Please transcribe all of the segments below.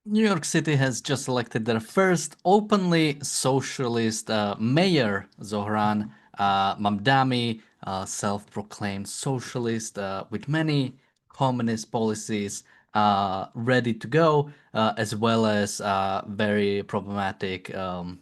New York City has just elected their first openly socialist mayor, Zohran Mamdani, self-proclaimed socialist with many communist policies ready to go, as well as very problematic I'm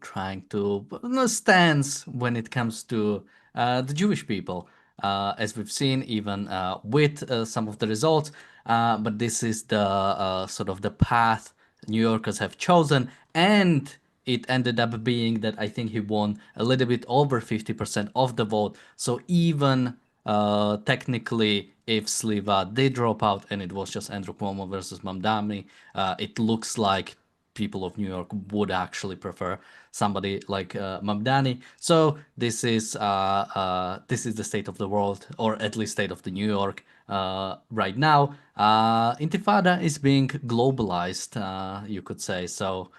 trying to no stance when it comes to the Jewish people, as we've seen even with some of the results. But this is the sort of the path New Yorkers have chosen, and it ended up being that I think he won a little bit over 50% of the vote. So even technically, if Sliva did drop out and it was just Andrew Cuomo versus Mamdani, it looks like people of New York would actually prefer somebody like Mamdani. So this is the state of the world, or at least state of the New York right now. Intifada is being globalized, you could say. So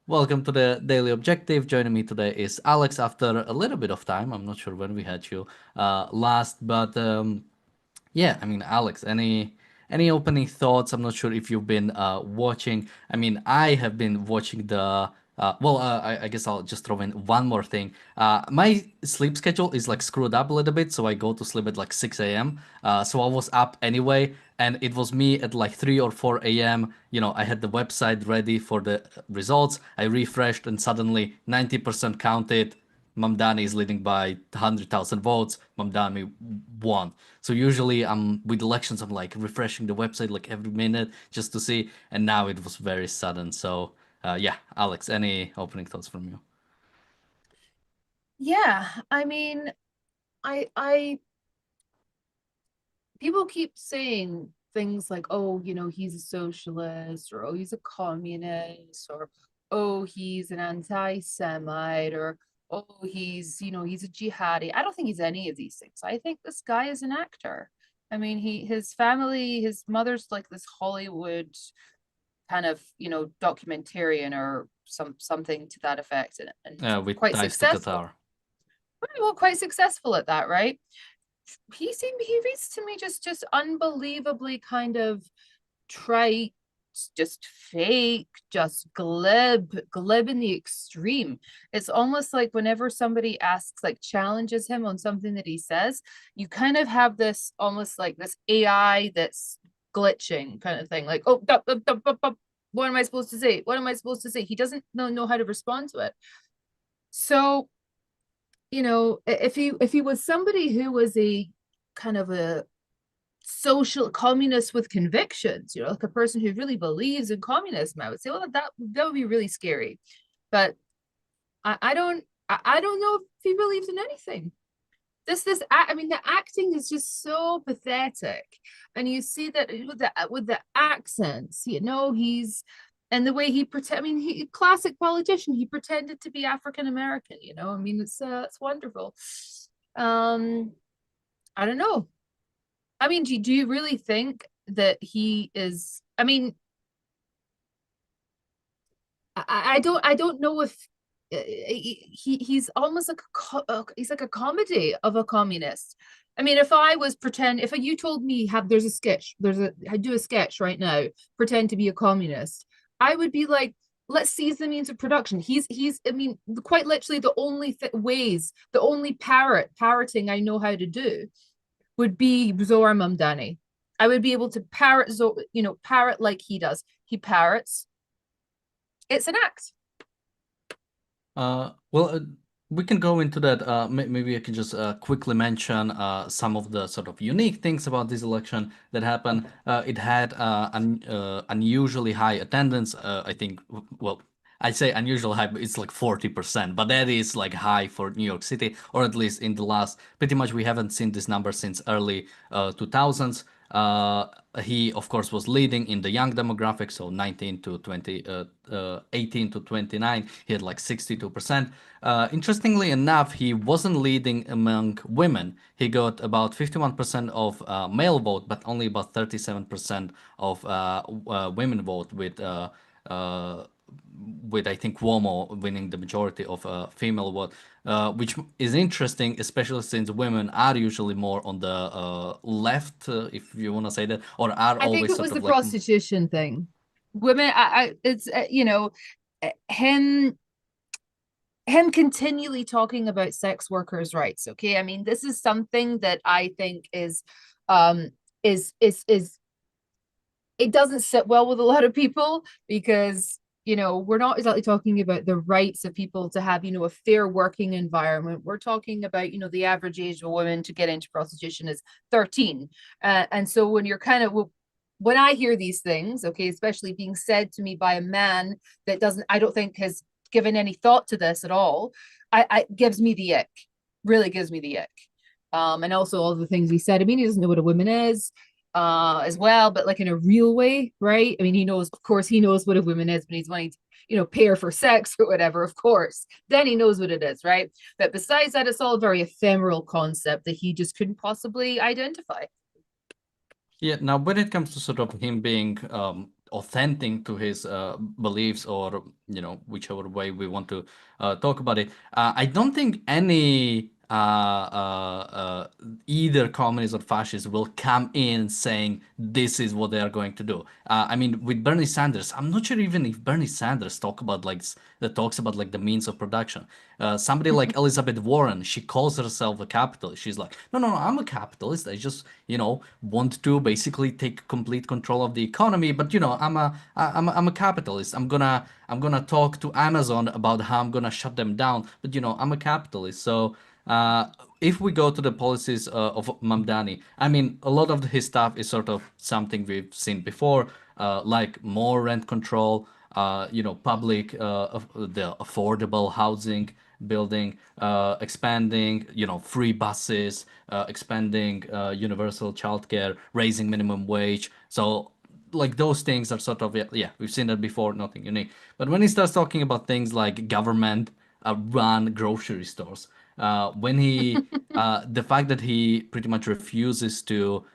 welcome to the Daily Objective. Joining me today is Alex after a little bit of time. I'm not sure when we had you last, but yeah, I mean, Alex, any opening thoughts? I'm not sure if you've been watching. I mean, I have been watching the. I guess I'll just throw in one more thing. My sleep schedule is like screwed up a little bit, so I go to sleep at like 6 a.m. So I was up anyway, and it was me at like 3 or 4 a.m. You know, I had the website ready for the results. I refreshed, and suddenly 90% counted. Mamdani is leading by 100,000 votes. Mamdani won. So usually I'm with elections, I'm like refreshing the website like every minute just to see. And now it was very sudden. So yeah, Alex, any opening thoughts from you? Yeah, I mean, I people keep saying things like, oh, he's a socialist, or oh, he's a communist, or oh, he's an anti-Semite, or oh, he's a jihadi. I don't think he's any of these things. I think this guy is an actor. I mean, his family, his mother's like this Hollywood kind of, documentarian or something to that effect, and With quite ties to successful. Qatar. Well, quite successful at that, right? He reads to me just unbelievably kind of trite, just fake, just glib in the extreme. It's almost like whenever somebody asks, like challenges him on something that he says, you kind of have this almost like this AI that's glitching kind of thing. Like, oh, what am I supposed to say? What am I supposed to say? He doesn't know how to respond to it. So if he was somebody who was a kind of a social communist with convictions, like a person who really believes in communism, I would say, well, that would be really scary. But I don't know if he believes in anything. I mean, the acting is just so pathetic, and you see that with the accents, he's and the way he pretend. I mean, he classic politician. He pretended to be African American. I mean, it's wonderful. Um, I don't know. I mean, do you really think that he is? I mean, I don't know if he's almost like he's like a comedy of a communist. I mean, if you told me I do a sketch right now, pretend to be a communist, I would be like, let's seize the means of production. I mean, quite literally the only parroting I know how to do would be Zohar Mamdani. I would be able to parrot like he does. He parrots. It's an act. Well, we can go into that. Maybe I can just quickly mention some of the sort of unique things about this election that happened. It had unusually high attendance. I think, well, I'd say unusual high, but it's like 40%, but that is like high for New York City, or at least in the last, pretty much we haven't seen this number since early 2000s. He, of course, was leading in the young demographic, so 19 to 20, 18 to 29. He had like 62%. Interestingly enough, he wasn't leading among women. He got about 51% of male vote, but only about 37% of women vote, with with I think Cuomo winning the majority of female vote, which is interesting, especially since women are usually more on the left, if you want to say that, or are I think always it sort was the of like, prostitution thing. Women, it's him continually talking about sex workers' rights. Okay, I mean, this is something that I think um, is it doesn't sit well with a lot of people because we're not exactly talking about the rights of people to have a fair working environment. We're talking about the average age of a woman to get into prostitution is 13, and so when you're kind of when I hear these things, okay, especially being said to me by a man that doesn't I don't think has given any thought to this at all, I gives me the ick, really gives me the ick. And also all the things he said. I mean, he doesn't know what a woman is as well, but like in a real way, right? I mean, he knows, of course, he knows what a woman is when he's wanting to, pay her for sex or whatever, of course. Then he knows what it is, right? But besides that, it's all a very ephemeral concept that he just couldn't possibly identify. yeah. Now, when it comes to sort of him being authentic to his beliefs, or whichever way we want to talk about it, I don't think any either communist or fascist will come in saying this is what they are going to do. I mean, with Bernie Sanders, I'm not sure even if Bernie Sanders talks about like the means of production. Somebody like Elizabeth Warren, she calls herself a capitalist. She's like, no, no, no, I'm a capitalist. I just want to basically take complete control of the economy. But I'm a capitalist. I'm gonna talk to Amazon about how I'm gonna shut them down. But I'm a capitalist. So uh, if we go to the policies of Mamdani, I mean, a lot of his stuff is sort of something we've seen before, like more rent control, public, the affordable housing building, expanding, free buses, expanding universal childcare, raising minimum wage. So like those things are sort of, yeah, we've seen that before, nothing unique. But when he starts talking about things like government run grocery stores, when he the fact that he pretty much refuses to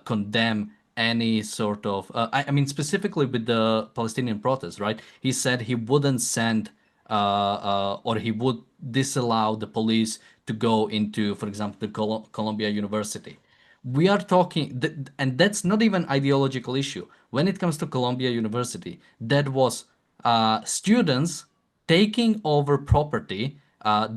condemn any sort of I mean specifically with the Palestinian protests, right? He said he wouldn't send or he would disallow the police to go into, for example, the Columbia University. We are talking, and that's not even ideological issue. When it comes to Columbia University, that was students taking over property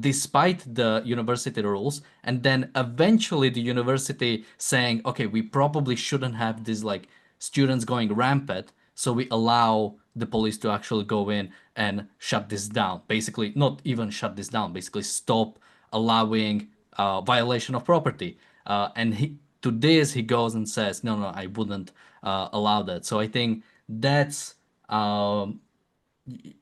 despite the university rules, and then eventually the university saying, okay, we probably shouldn't have these like students going rampant, so we allow the police to actually go in and shut this down. Basically, not even shut this down, basically stop allowing violation of property. And to this, he goes and says, no, no, I wouldn't allow that. So I think that's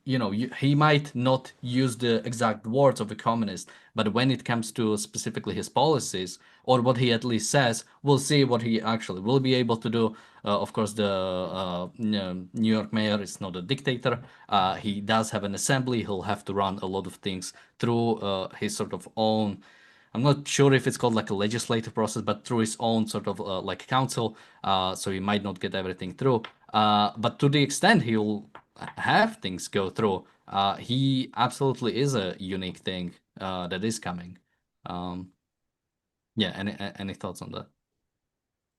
he might not use the exact words of a communist, but when it comes to specifically his policies or what he at least says, we'll see what he actually will be able to do. Of course, the New York mayor is not a dictator. He does have an assembly. He'll have to run a lot of things through his sort of own. I'm not sure if it's called like a legislative process, but through his own sort of like council. So he might not get everything through. But to the extent he'll have things go through, he absolutely is a unique thing that is coming. Um, yeah, any thoughts on that?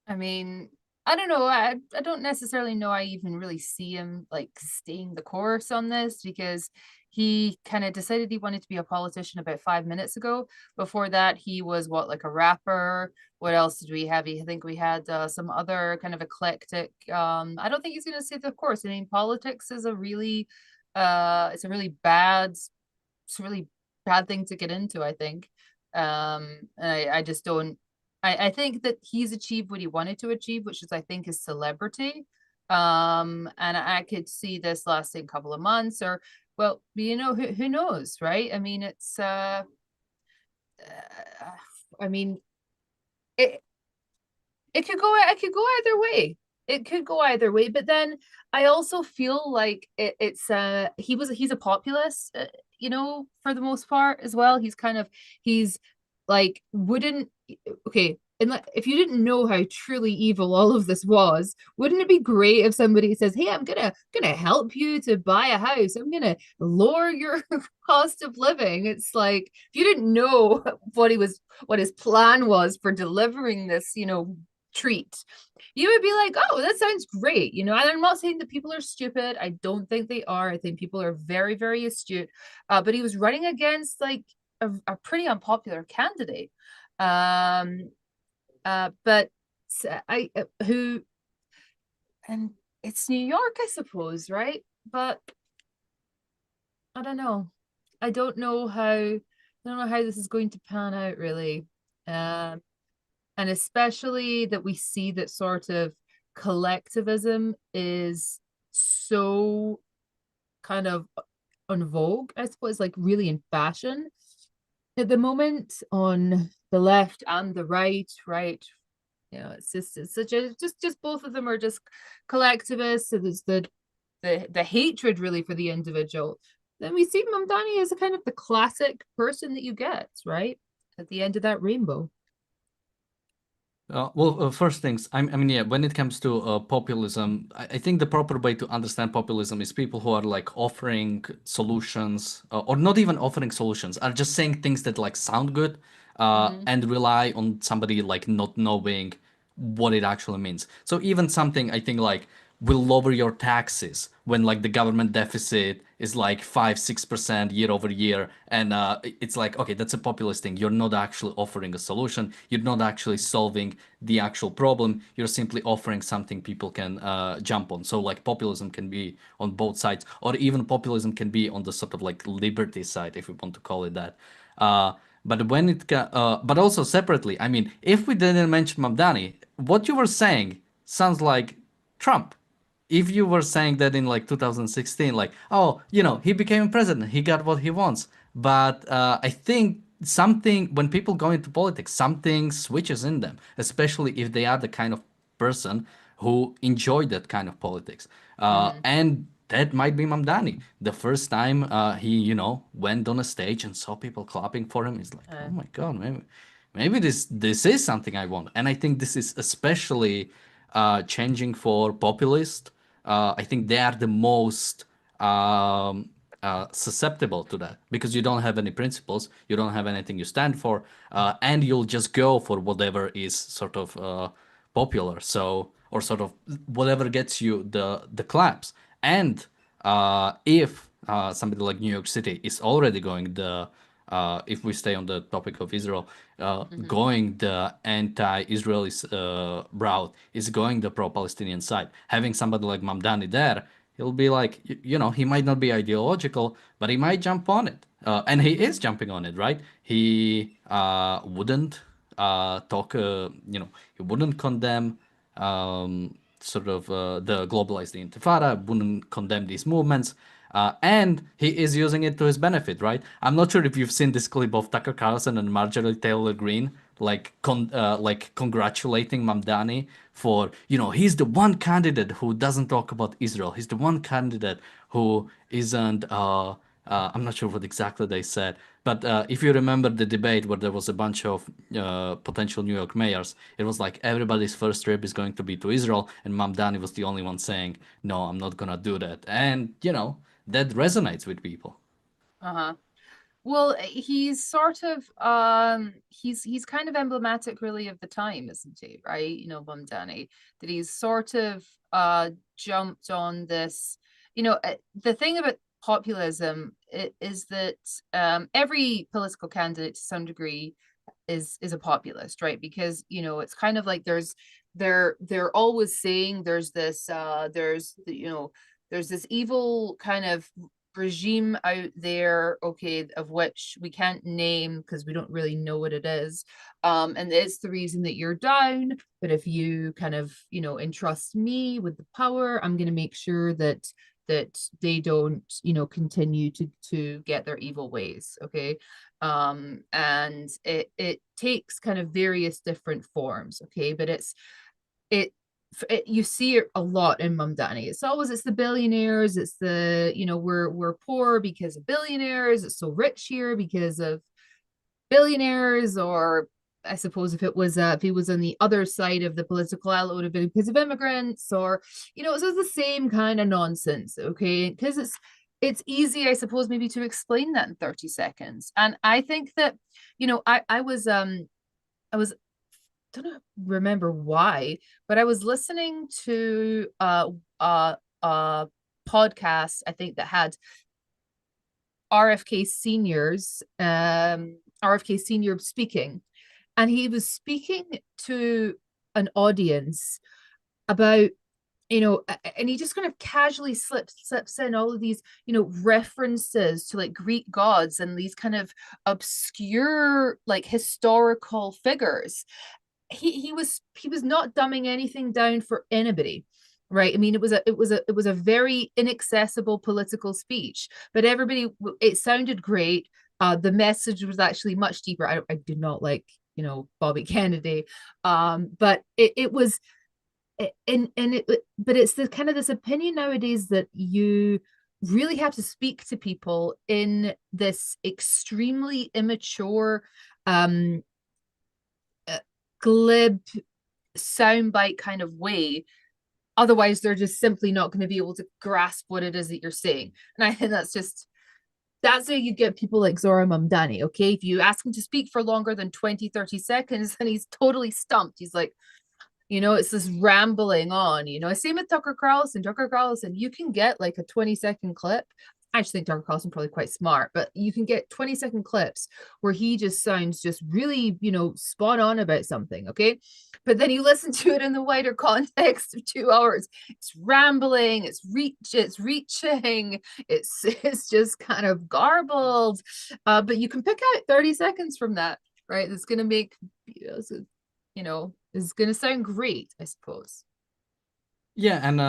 I mean, I don't know. I don't necessarily know I even really see him like staying the course on this because he kind of decided he wanted to be a politician about 5 minutes ago. Before that, he was what, like a rapper. What else did we have? I think we had some other kind of eclectic. I don't think he's going to stay the course. I mean, politics is it's a really bad, it's a really bad thing to get into, I think. And I just don't I think that he's achieved what he wanted to achieve, which is I think is celebrity. And I could see this lasting a couple of months or well, who knows, right? I mean, I mean, it it could go either way. It could go either way, but then I also feel like it's he's a populist, for the most part as well. He's like wouldn't okay. and like, if you didn't know how truly evil all of this was, wouldn't it be great if somebody says, "Hey, I'm gonna help you to buy a house. I'm gonna lower your cost of living." It's like if you didn't know what his plan was for delivering this, treat, you would be like, "Oh, that sounds great." And I'm not saying that people are stupid. I don't think they are. I think people are very, very astute. But he was running against like a pretty unpopular candidate. Um, but I who and it's New York, I suppose, right? But I don't know. I don't know how this is going to pan out really. Um, and especially that we see that sort of collectivism is so kind of on vogue, I suppose, like really in fashion at the moment on the left and the right, right? It's such a just both of them are just collectivists. So there's the hatred really for the individual. Then we see Mamdani as a kind of the classic person that you get, right? At the end of that rainbow. First things, I mean, yeah, when it comes to populism, I think the proper way to understand populism is people who are like offering solutions, or not even offering solutions, are just saying things that like sound good, Mm-hmm. and rely on somebody like not knowing what it actually means. So even something I think like will lower your taxes when like the government deficit is like 5-6% year over year, and it's like, okay, that's a populist thing. You're not actually offering a solution, you're not actually solving the actual problem, you're simply offering something people can jump on. So like populism can be on both sides, or even populism can be on the sort of like liberty side, if we want to call it that. uh, but also separately, I mean, if we didn't mention Mamdani, what you were saying sounds like Trump. If you were saying that in like 2016, like, oh, he became president, he got what he wants. But I think something, when people go into politics, something switches in them, especially if they are the kind of person who enjoy that kind of politics. Mm-hmm. And that might be Mamdani. The first time he, went on a stage and saw people clapping for him, he's like, oh my God, maybe this is something I want. And I think this is especially changing for populists. I think they are the most susceptible to that because you don't have any principles, you don't have anything you stand for, and you'll just go for whatever is sort of popular. So, or sort of whatever gets you the claps. And if somebody like New York City is already going if we stay on the topic of Israel, Mm-hmm. going the anti-Israeli route, is going the pro-Palestinian side. Having somebody like Mamdani there, he'll be like, he might not be ideological, but he might jump on it. And he is jumping on it, right? He wouldn't talk, he wouldn't condemn sort of the globalized Intifada, wouldn't condemn these movements. And he is using it to his benefit, right? I'm not sure if you've seen this clip of Tucker Carlson and Marjorie Taylor Greene, like congratulating Mamdani for, he's the one candidate who doesn't talk about Israel. He's the one candidate who isn't. I'm not sure what exactly they said, but if you remember the debate where there was a bunch of potential New York mayors, it was like everybody's first trip is going to be to Israel, and Mamdani was the only one saying, "No, I'm not gonna do that." And that resonates with people. Uh-huh. Well, he's sort of he's kind of emblematic really of the time, isn't he? Right? Mamdani, that he's sort of jumped on this. The thing about populism is that every political candidate to some degree is a populist, right? Because it's kind of like they're always saying there's this evil kind of regime out there, okay, of which we can't name because we don't really know what it is. And it's the reason that you're down. But if you kind of, entrust me with the power, I'm going to make sure that they don't, continue to get their evil ways. Okay. And it takes kind of various different forms. Okay. But it you see it a lot in Mamdani. It's the billionaires. It's the we're poor because of billionaires. It's so rich here because of billionaires, or I suppose if he was on the other side of the political aisle, it would have been because of immigrants, or so it's the same kind of nonsense, okay? Because it's easy, I suppose, maybe to explain that in 30 seconds. And I think that, I was don't remember why, but I was listening to a podcast, I think, that had RFK RFK senior speaking, and he was speaking to an audience about, and he just kind of casually slips in all of these, references to like Greek gods and these kind of obscure like historical figures. He was not dumbing anything down for anybody, right? I mean, it was a very inaccessible political speech, but everybody, it sounded great. The message was actually much deeper. I did not like, Bobby Kennedy, but it was, but it's the kind of this opinion nowadays that you really have to speak to people in this extremely immature, um glib soundbite kind of way. Otherwise, they're just simply not going to be able to grasp what it is that you're saying. And I think that's how you get people like Zora Mamdani. Okay. If you ask him to speak for longer than 20, 30 seconds, then he's totally stumped. He's like, it's this rambling on, Same with Tucker Carlson. Tucker Carlson, you can get like a 20-second clip. I just think Tucker Carlson probably quite smart, but you can get 20-second clips where he just sounds just really, spot on about something. Okay. But then you listen to it in the wider context of 2 hours. It's rambling, it's reaching, it's just kind of garbled. But you can pick out 30 seconds from that, right? That's gonna make, is going to sound great, I suppose. Yeah, and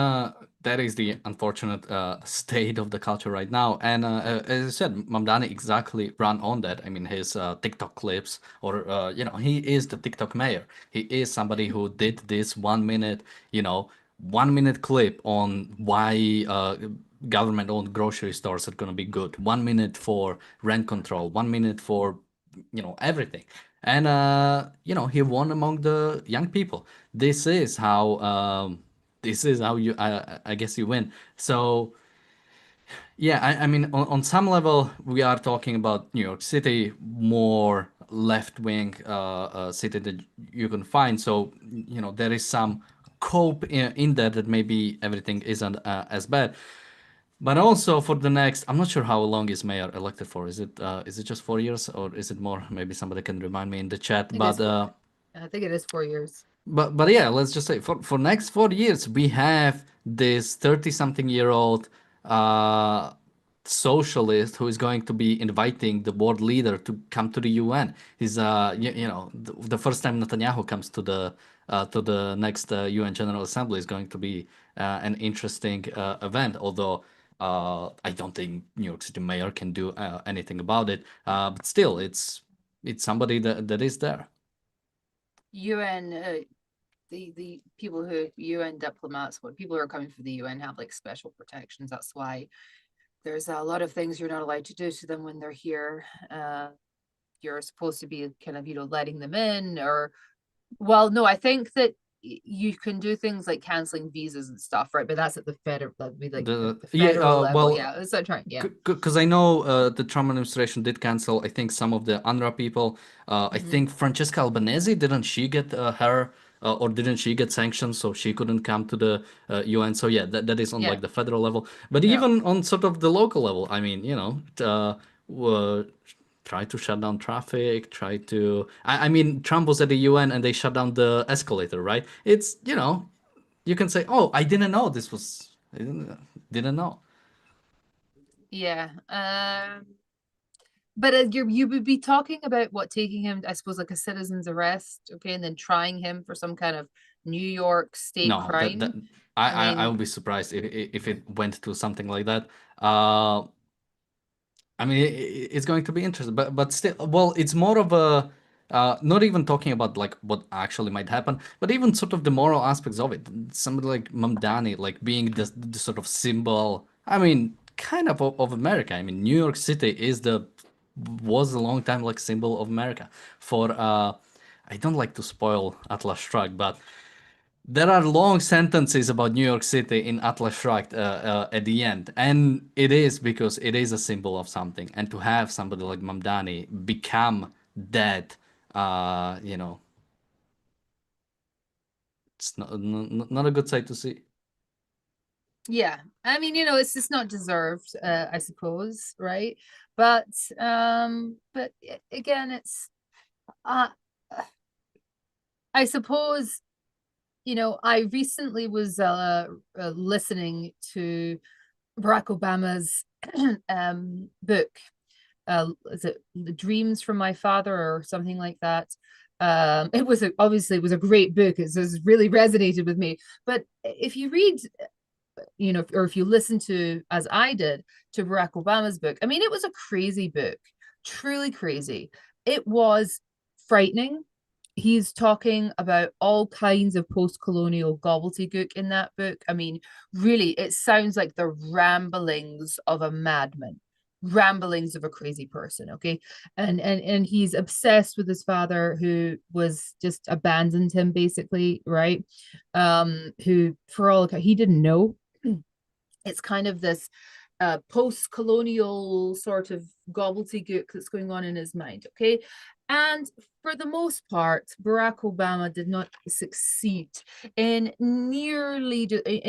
that is the unfortunate state of the culture right now. And as I said, Mamdani exactly ran on that. I mean, his TikTok clips, or he is the TikTok mayor. He is somebody who did this 1 minute, 1 minute clip on why government-owned grocery stores are going to be good. 1 minute for rent control. 1 minute for, everything. And he won among the young people. This is how. This is how you I guess you win. So yeah, I mean on some level we are talking about New York City, more left wing city that you can find. So there is some cope in that maybe everything isn't as bad. But also for the next, I'm not sure how long is mayor elected for. Is it just 4 years or is it more? Maybe somebody can remind me in the chat. It is four. I think it is 4 years. But yeah, let's just say for next 4 years we have this 30-something-year-old uh, socialist who is going to be inviting the world leader to come to the UN. He's the first time Netanyahu comes to the next UN General Assembly is going to be an interesting event. Although I don't think New York City mayor can do anything about it. But still, it's somebody that is there. UN, the people who UN diplomats, what people who are coming from the UN have like special protections. That's why there's a lot of things you're not allowed to do to them when they're here. You're supposed to be kind of, letting them in, or, well, no, I think that you can do things like canceling visas and stuff, right? But that's at the federal, that'd be like the federal level. Yeah, that's what I'm trying. Yeah, because I know the Trump administration did cancel, I think, some of the UNRWA people. I think Francesca Albanese, didn't she get or didn't she get sanctions so she couldn't come to the UN? So yeah, that is on yeah, like the federal level. But yeah. even on sort of the local level, I mean, try to shut down traffic, try to. I mean, Trump was at the UN and they shut down the escalator, right? It's, you can say, oh, I didn't know this was. I didn't know. Yeah. But you would be talking about what, taking him, I suppose, like a citizen's arrest, okay, and then trying him for some kind of New York state No, that crime. I I mean, would be surprised if it went to something like that. Uh, I mean, it's going to be interesting, but still, well, it's more of a not even talking about like what actually might happen, but even sort of the moral aspects of it. Somebody like Mamdani, like being the sort of symbol. I mean, kind of America. I mean, New York City was a long time like symbol of America for. I don't like to spoil Atlas Shrugged, but there are long sentences about New York City in Atlas Shrugged at the end, and it is because it is a symbol of something. And to have somebody like Mamdani become that, you know, it's not a good sight to see. Yeah, I mean, it's just not deserved, I suppose, right? But again, it's uh, I suppose, I recently was listening to Barack Obama's book. Is it The Dreams from My Father or something like that? Obviously it was a great book. It has really resonated with me. But if you read, or if you listen to, as I did, to Barack Obama's book, I mean, it was a crazy book, truly crazy. It was frightening. He's talking about all kinds of post-colonial gobbledygook in that book. I mean, really, it sounds like the ramblings of a madman, ramblings of a crazy person. Okay, and he's obsessed with his father, who was just abandoned him, basically, right? Who, for all he didn't know. It's kind of this post-colonial sort of gobbledygook that's going on in his mind. Okay, and for the most part, Barack Obama did not succeed in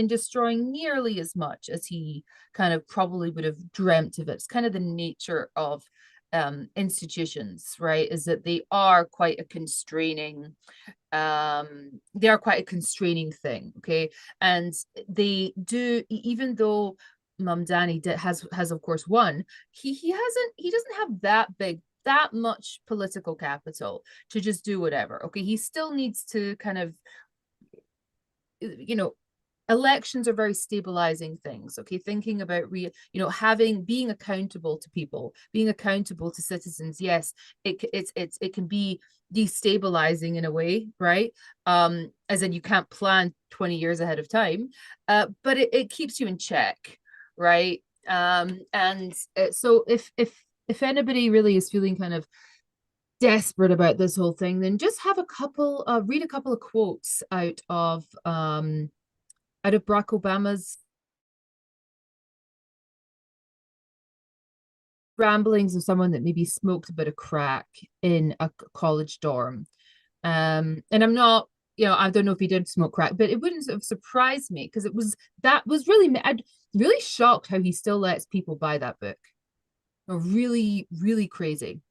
destroying nearly as much as he kind of probably would have dreamt of it. It's kind of the nature of institutions, right? Is that they are quite a constraining thing. Okay, and they do, even though Mamdani has of course won, he doesn't have that much political capital to just do whatever. Okay, he still needs to kind of, you know elections are very stabilizing things. Okay, thinking about being accountable to people, being accountable to citizens. Yes, it can be destabilizing in a way, right? As in, you can't plan 20 years ahead of time, but it keeps you in check, right? And so if anybody really is feeling kind of desperate about this whole thing, then just read a couple of quotes out of Barack Obama's ramblings of someone that maybe smoked a bit of crack in a college dorm. And I don't know if he did smoke crack, but it wouldn't have surprised me, because that was really, I'd really shocked how he still lets people buy that book. Really, really crazy.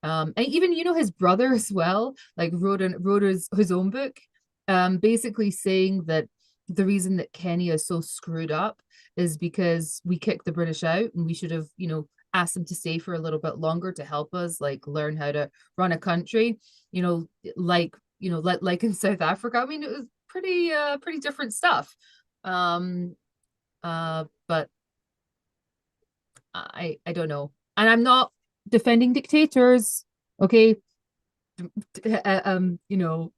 And even, his brother as well, like wrote his own book, basically saying that the reason that Kenya is so screwed up is because we kicked the British out, and we should have, asked them to stay for a little bit longer to help us, like, learn how to run a country, like in South Africa. I mean, it was pretty different stuff. Um, but I don't know, and I'm not defending dictators. Okay, you know,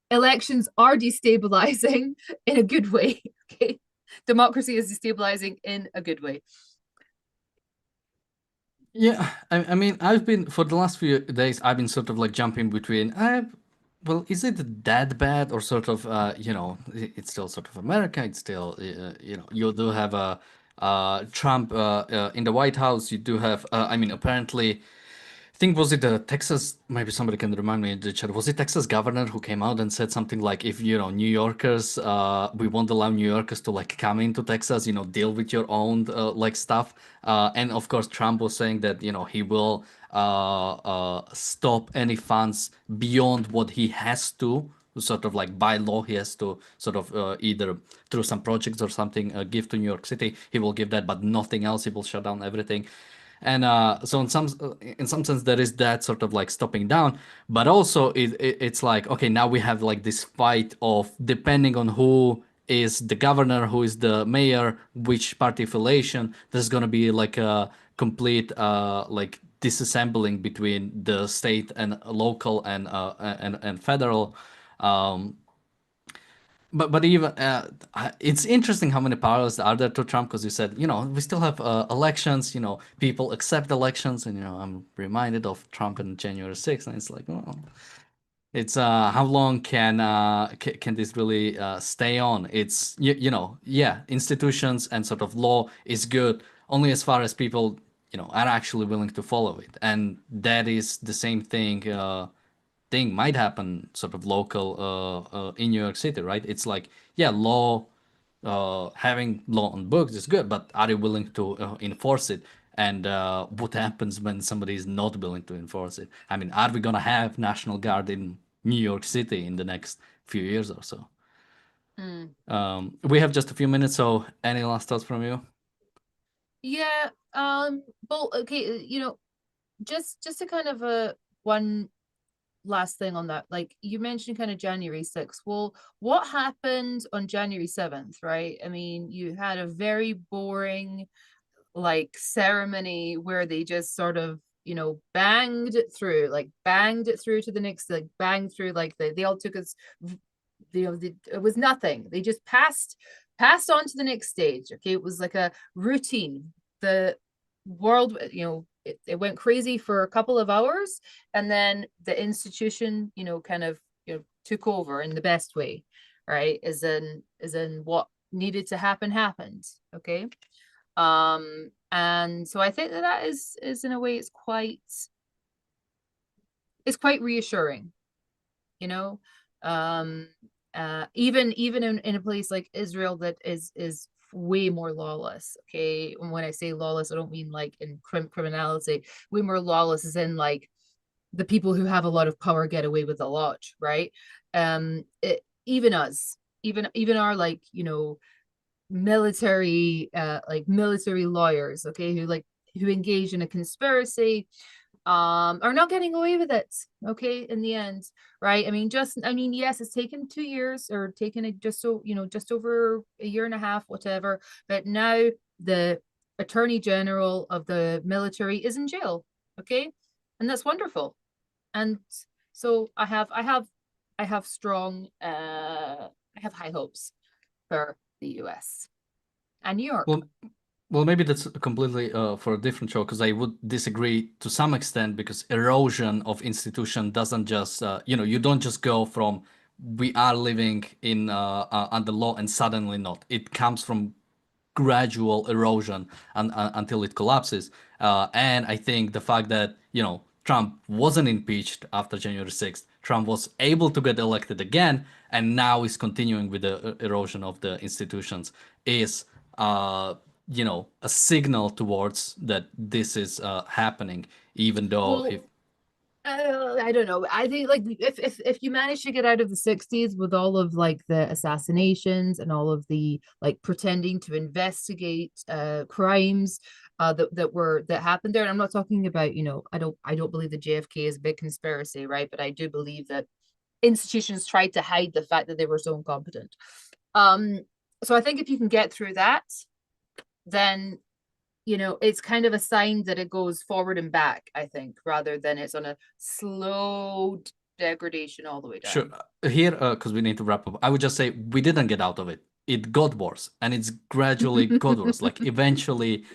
elections are destabilizing in a good way. Okay, democracy is destabilizing in a good way. Yeah, I mean, I've been for the last few days, I've been sort of like jumping between. Well, is it that bad, or sort of, it's still sort of America. It's still, you do have a Trump in the White House. You do have, I mean, apparently, I think, was it the Texas? Maybe somebody can remind me in the chat. Was it Texas governor who came out and said something like, "If New Yorkers, we won't allow New Yorkers to like come into Texas. Deal with your own like stuff." And of course, Trump was saying that he will stop any funds beyond what he has to. Sort of like by law, he has to sort of either through some projects or something give to New York City. He will give that, but nothing else. He will shut down everything. And so in some sense there is that sort of like stopping down, but also it's like, okay, now we have like this fight of, depending on who is the governor, who is the mayor, which party affiliation, there's going to be like a complete like disassembling between the state and local and federal. um, but even it's interesting how many parallels are there to Trump, because you said, we still have elections, people accept elections, and I'm reminded of Trump in January 6th, and it's like, oh. It's how long can this really stay on? It's yeah, institutions and sort of law is good only as far as people are actually willing to follow it, and that is the same thing might happen sort of local in New York City, right? It's like, yeah, law, having law on books is good, but are you willing to enforce it? And what happens when somebody is not willing to enforce it? I mean, are we gonna have National Guard in New York City in the next few years or so? Mm. We have just a few minutes, so any last thoughts from you? Yeah. Well, okay. Just a kind of a one last thing on that. Like you mentioned, kind of January 6th. Well, what happened on January 7th? Right. I mean, you had a very boring like ceremony where they just sort of banged it through to the next, like banged through, like they all took us, it was nothing. They just passed on to the next stage. Okay, it was like a routine. The world, it went crazy for a couple of hours, and then the institution, kind of, took over in the best way, right? As in what needed to happen happened. Okay. And so I think that is in a way, it's quite reassuring, you know. Um, even in a place like Israel that is way more lawless. Okay, and when I say lawless, I don't mean like in criminality. Way more lawless is in like the people who have a lot of power get away with a lot, right? Even us, even our, like, military lawyers, okay, who engage in a conspiracy, are not getting away with it, okay, in the end, right? I mean, yes, it's taken 2 years, or taken it just over a year and a half, whatever, but now the attorney general of the military is in jail, okay, and that's wonderful. And so I have strong, I have high hopes for the US and New York. Well, Well, maybe that's completely for a different show because I would disagree to some extent because erosion of institution doesn't just you don't just go from we are living in under law and suddenly not. It comes from gradual erosion until it collapses. And I think the fact that Trump wasn't impeached after January 6th, Trump was able to get elected again, and now is continuing with the erosion of the institutions is uh, a signal towards that this is happening, even though if Well, I don't know. I think, like, if you manage to get out of the 60s with all of like the assassinations and all of the like pretending to investigate crimes that happened there. And I'm not talking about, I don't believe that JFK is a big conspiracy, right? But I do believe that institutions tried to hide the fact that they were so incompetent. Um, so I think if you can get through that, then it's kind of a sign that it goes forward and back, I think, rather than it's on a slow degradation all the way sure. down. Here, because we need to wrap up, I would just say we didn't get out of it. It got worse, and it's gradually got worse. Like eventually,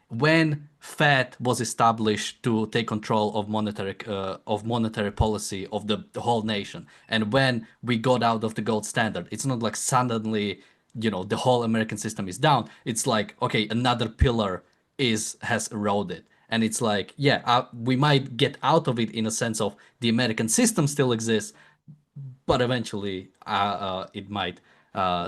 when Fed was established to take control of monetary policy of the whole nation, and when we got out of the gold standard, it's not like suddenly the whole American system is down. It's like, okay, another pillar is has eroded, and it's like, yeah, we might get out of it in a sense of the American system still exists, but eventually it might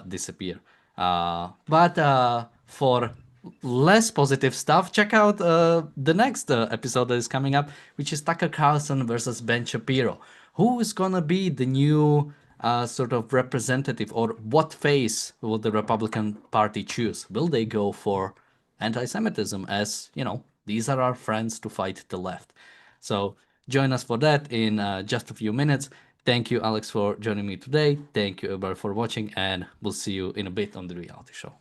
disappear. But for less positive stuff, check out the next episode that is coming up, which is Tucker Carlson versus Ben Shapiro. Who is gonna be the new sort of representative, or what face will the Republican Party choose? Will they go for anti-Semitism, as these are our friends to fight the left? So join us for that in just a few minutes. Thank you, Alex, for joining me today. Thank you, everybody, for watching, and we'll see you in a bit on the reality show.